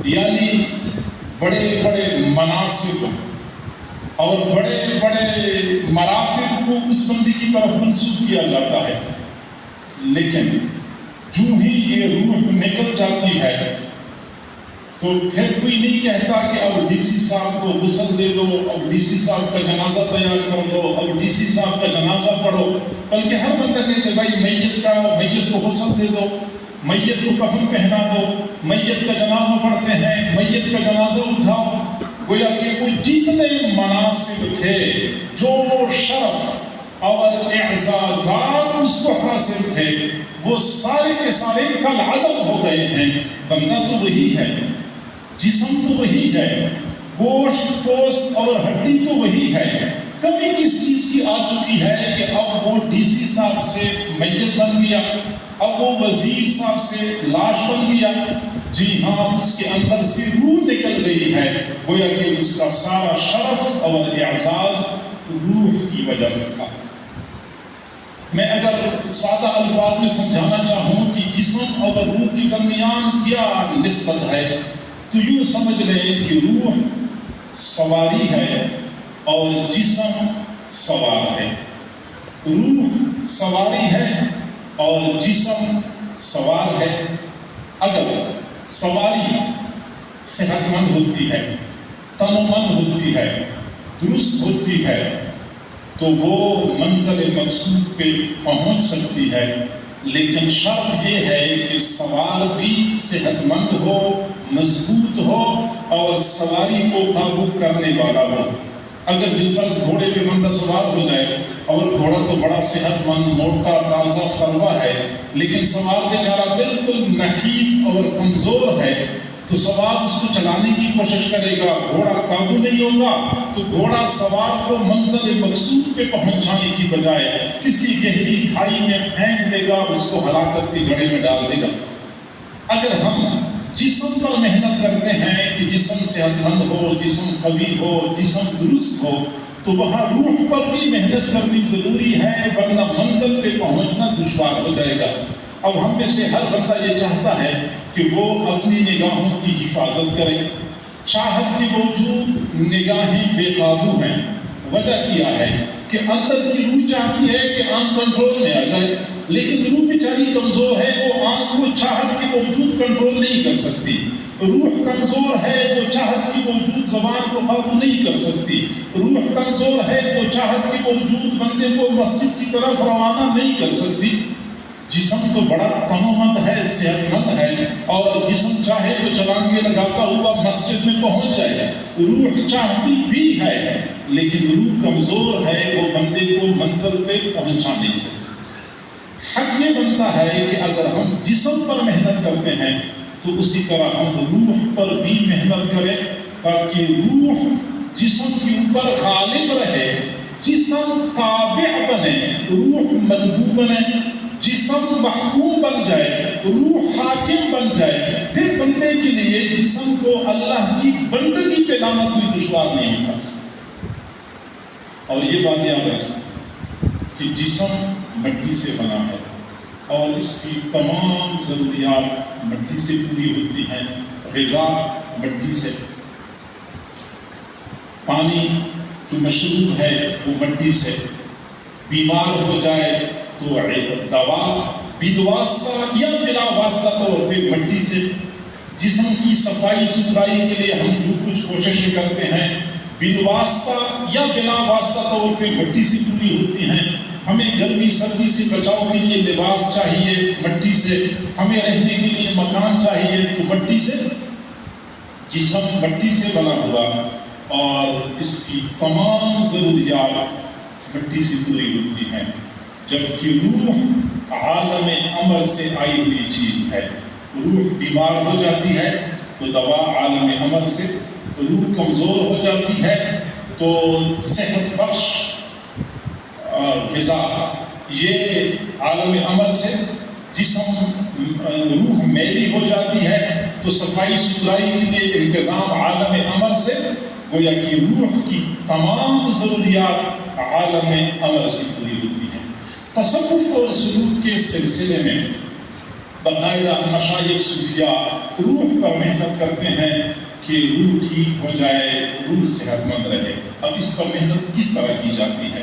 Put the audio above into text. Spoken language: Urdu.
یعنی بڑے بڑے مناصب اور بڑے بڑے مراتب کو اس بندے کی طرف منسوب کیا جاتا ہے، لیکن جو ہی یہ روح نکل جاتی ہے تو پھر کوئی نہیں کہتا کہ اب ڈی سی صاحب کو غسل دے دو، اب ڈی سی صاحب کا جنازہ تیار کر دو، اب ڈی سی صاحب کا جنازہ پڑھو، بلکہ ہر بندہ کہتے بھائی میت کو غسل دے دو، میت کو کفن پہنا دو، میت کا جنازہ پڑھتے ہیں، میت کا جنازہ اٹھاؤ۔ گویا کہ وہ جتنے مناصب تھے، جو شرف اور اعزازات اس کو حاصل تھے، وہ سارے کے سارے کل عدم ہو گئے ہیں۔ بندہ تو وہی ہے، جسم تو وہی ہے، گوشت پوست اور ہڈی تو وہی ہے، کمی کس چیز کی آ چکی ہے کہ اب وہ ڈی سی صاحب سے میت بن گیا، اب وہ وزیر صاحب سے لاش بن گیا۔ جی ہاں، اس کے اندر سے روح نکل گئی ہے، گویا کہ اس کا سارا شرف اور اعزاز روح کی وجہ سے تھا۔ میں اگر سادہ الفاظ میں سمجھانا چاہوں کہ جسم اور روح کے درمیان کیا نسبت ہے، تو یوں سمجھ لیں کہ روح سواری ہے اور جسم سوار ہے۔ روح سواری ہے اور جسم سوار ہے۔ اگر سواری صحت مند ہوتی ہے، تن و من ہوتی ہے، درست ہوتی ہے، تو وہ منزل مقصود پہ پہنچ سکتی ہے، لیکن شرط یہ ہے کہ سوار بھی صحت مند ہو، مضبوط ہو اور سواری کو قابو کرنے والا ہو۔ اگر بالفرض گھوڑے پہ بندہ سوار ہو جائے اور گھوڑا تو بڑا صحت مند، موٹا، تازہ، فروا ہے، لیکن سوار بیچارہ بالکل نحیف اور کمزور ہے، تو سوار اس کو چلانے کی کوشش کرے گا، گھوڑا قابو نہیں ہوگا، تو گھوڑا سوار کو منزل مقصود پہ پہنچانے کی بجائے کسی گہری کھائی میں پھینک دے گا، اس کو ہلاکت کے گڑھے میں ڈال دے گا۔ اگر ہم جسم پر محنت کرتے ہیں کہ جسم صحت مند ہو، جسم قوی ہو، جسم درست ہو، تو وہاں روح پر بھی محنت کرنی ضروری ہے، ورنہ منزل پہ پہنچنا دشوار ہو جائے گا۔ اب ہم میں سے ہر بندہ یہ چاہتا ہے کہ وہ اپنی نگاہوں کی حفاظت کرے۔ چاہت کے باوجود نگاہیں بے قابو ہیں۔ وجہ کیا ہے کہ اندر کی روح چاہتی ہے کہ آنکھ کنٹرول میں آ جائے، لیکن روح بیچاری کمزور ہے، وہ آنکھ کو چاہت کے باوجود کنٹرول نہیں کر سکتی۔ روح کمزور ہے، وہ چاہت کے باوجود زبان کو قابو نہیں کر سکتی۔ روح کمزور ہے، وہ چاہت کے باوجود بندے کو مسجد کی طرف روانہ نہیں کر سکتی۔ جسم تو بڑا تنومند ہے، صحت مند ہے، اور جسم چاہے تو چھلانگے لگاتا ہوا مسجد میں پہنچ جائے۔ روح چاہتی بھی ہے، لیکن روح کمزور ہے، وہ بندے کو منزل پہ پہنچا نہیں سکتی۔ حق یہ بنتا ہے کہ اگر ہم جسم پر محنت کرتے ہیں تو اسی طرح ہم روح پر بھی محنت کریں، تاکہ روح جسم کے اوپر غالب رہے، جسم تابع بنے، روح متبوع بنے، جسم محکوم بن جائے، روح حاکم بن جائے، پھر بندے کے لیے جسم کو اللہ کی بندگی پہ لانا کوئی دشوار نہیں ہوتا۔ اور یہ بات یاد رکھیں کہ جسم مٹی سے بنا ہے اور اس کی تمام ضروریات مٹی سے پوری ہوتی ہیں۔ غذا مٹی سے، پانی جو مشروب ہے وہ مٹی سے، بیمار ہو جائے تو دوا بالواسطہ یا بلا واسطہ طور پہ مٹی سے۔ جسم کی صفائی ستھرائی کے لیے ہم جو کچھ کوششیں کرتے ہیں بالواسطہ یا بلا واسطہ طور پہ مٹی سے پوری ہوتی ہیں۔ ہمیں گرمی سردی سے بچاؤ کے لیے لباس چاہیے مٹی سے، ہمیں رہنے کے لیے مکان چاہیے تو مٹی سے۔ جسم مٹی سے بنا ہوا اور اس کی تمام ضروریات مٹی سے پوری ہوتی ہیں، جبکہ روح عالم امر سے آئی ہوئی چیز ہے۔ روح بیمار ہو جاتی ہے تو دوا عالم امر سے، روح کمزور ہو جاتی ہے تو صحت بخش غذا یہ عالم امر سے، جسم روح میلی ہو جاتی ہے تو صفائی ستھرائی کے لیے انتظام عالم امر سے۔ گویا کہ روح کی تمام ضروریات عالم امر سے پوری ہوتی ہیں۔ تصوف اور سلوک کے سلسلے میں باقاعدہ مشائخ صوفیاء روح پر محنت کرتے ہیں کہ روح ٹھیک ہو جائے، روح صحت مند رہے۔ اب اس پر محنت کس طرح کی جاتی ہے؟